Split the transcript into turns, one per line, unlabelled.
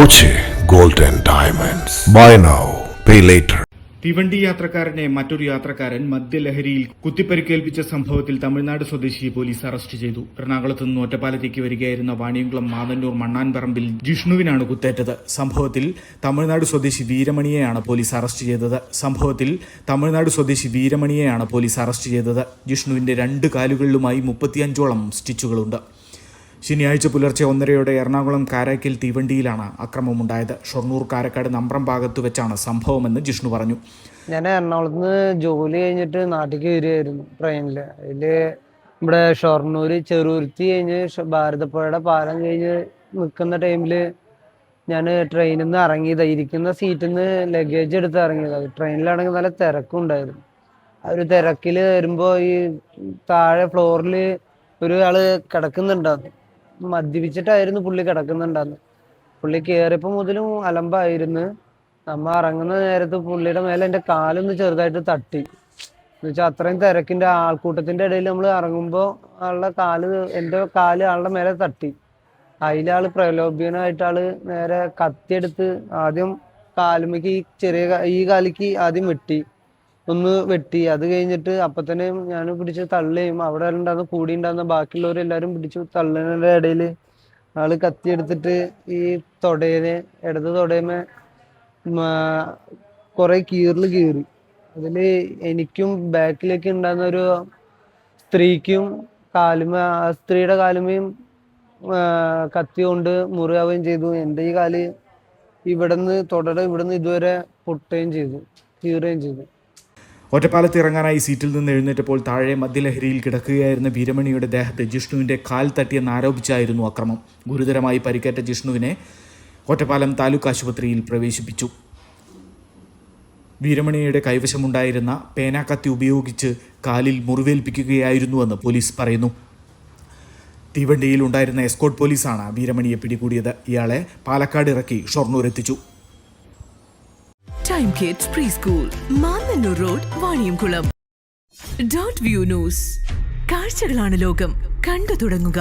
Boche Gold and Diamonds. Buy now, pay later.
തീവണ്ടി യാത്രക്കാരനെ മറ്റൊരു യാത്രക്കാരൻ മദ്യലഹരിയിൽ കുത്തിപ്പരിക്കേൽപ്പിച്ച സംഭവത്തിൽ തമിഴ്നാട് സ്വദേശിയെ പോലീസ് അറസ്റ്റ് ചെയ്തു. എറണാകുളത്ത് നിന്ന് ഒറ്റപ്പാലത്തേക്ക് വരികയായിരുന്ന വാണിയംകുളം മാതന്നൂർ മണ്ണാൻപറമ്പിൽ ജിഷ്ണുവിനാണ് കുത്തേറ്റത്. സംഭവത്തിൽ തമിഴ്നാട് സ്വദേശി വീരമണിയെയാണ് പോലീസ് അറസ്റ്റ് ചെയ്തത്. ജിഷ്ണുവിന്റെ 2 കാലുകളിലുമായി 35ഓളം സ്റ്റിച്ചുകളുണ്ട്. ശനിയാഴ്ച പുലർച്ചെ 1:30 എറണാകുളം കാരായ്ക്കൽ തീവണ്ടിയിലാണ് അക്രമമുണ്ടായത്. ഷൊർണൂർ കാരക്കാട് നമ്പ്രം ഭാഗത്ത് വെച്ചാണ് സംഭവമെന്ന് ജിഷ്ണു പറഞ്ഞു.
ഞാൻ എറണാകുളത്ത് നിന്ന് ജോലി കഴിഞ്ഞിട്ട് നാട്ടിലേക്ക് വരികയായിരുന്നു ട്രെയിനിൽ. അതില് ഇവിടെ ഷൊർണൂര് ചെറുരുത്തി കഴിഞ്ഞ് ഭാരതപ്പുഴയുടെ പാലം കഴിഞ്ഞ് നിൽക്കുന്ന ടൈമില് ഞാൻ ട്രെയിനിൽ നിന്ന് ഇറങ്ങിയത്, ഇരിക്കുന്ന സീറ്റിൽ നിന്ന് ലഗേജ് എടുത്ത് ഇറങ്ങിയത്. ട്രെയിനിലാണെങ്കിൽ നല്ല തിരക്കുണ്ടായിരുന്നു. ആ ഒരു തിരക്കിൽ വരുമ്പോൾ ഈ താഴെ ഫ്ലോറിൽ ഒരാള് കിടക്കുന്നുണ്ടായിരുന്നു. മദ്യപിച്ചിട്ടായിരുന്നു പുള്ളി കിടക്കുന്നുണ്ടായിരുന്നു. പുള്ളി കയറിയപ്പോൾ മുതലും അലമ്പായിരുന്നു. നമ്മ ഇറങ്ങുന്ന നേരത്ത് പുള്ളിയുടെ മേലെ എൻ്റെ കാലൊന്ന് ചെറുതായിട്ട് തട്ടി. എന്നുവെച്ചാൽ അത്രയും തിരക്കിന്റെ ആൾക്കൂട്ടത്തിന്റെ ഇടയിൽ നമ്മൾ ഇറങ്ങുമ്പോൾ എൻ്റെ കാല് ആളുടെ മേലെ തട്ടി. അതിലാള് പ്രലോഭ്യനായിട്ട് ആള് നേരെ കത്തിയെടുത്ത് ആദ്യം കാലുമേക്ക് ഈ കാലിക്ക് ആദ്യം ഒന്ന് വെട്ടി. അത് കഴിഞ്ഞിട്ട് അപ്പൊ തന്നെ ഞാൻ പിടിച്ച് തള്ളുകയും അവിടെ കൂടി ഉണ്ടാകുന്ന ബാക്കിയുള്ളവരെല്ലാരും പിടിച്ചു തള്ളുന്നതിന്റെ ഇടയിൽ ആള് കത്തിയെടുത്തിട്ട് ഈ ഇടത് തൊടയമേ കുറെ കീറി. അതില് എനിക്കും ബാക്കിലേക്ക് ഉണ്ടാകുന്ന ഒരു സ്ത്രീക്കും ആ സ്ത്രീയുടെ കാലുമേയും കത്തി കൊണ്ട് മുറിയാവുകയും ചെയ്തു. എൻ്റെ ഈ കാല് ഇവിടുന്ന് ഇതുവരെ പൊട്ടുകയും ചെയ്തു, കീറുകയും ചെയ്തു.
ഒറ്റപ്പാലത്ത് ഇറങ്ങാനായി സീറ്റിൽ നിന്ന് എഴുന്നേറ്റപ്പോൾ താഴെ മദ്യലഹരിയിൽ കിടക്കുകയായിരുന്ന വീരമണിയുടെ ദേഹത്ത് ജിഷ്ണുവിന്റെ കാൽ തട്ടിയെന്നാരോപിച്ചായിരുന്നു അക്രമം. ഗുരുതരമായി പരിക്കേറ്റ ജിഷ്ണുവിനെ ഒറ്റപ്പാലം താലൂക്ക് ആശുപത്രിയിൽ പ്രവേശിപ്പിച്ചു. വീരമണിയുടെ കൈവശമുണ്ടായിരുന്ന പേനാക്കത്തി ഉപയോഗിച്ച് കാലിൽ മുറിവേൽപ്പിക്കുകയായിരുന്നുവെന്ന് പോലീസ് പറയുന്നു. തീവണ്ടിയിൽ ഉണ്ടായിരുന്ന എസ്കോർട്ട് പോലീസാണ് വീരമണിയെ പിടികൂടിയത്. ഇയാളെ പാലക്കാട് ഇറക്കി ഷൊർണൂർ എത്തിച്ചു.
Time Kids Preschool, Mannannur road, Vaniyamkulam. .view news. കാഴ്ചകളാണ് ലോകം, കണ്ടു തുടങ്ങുക.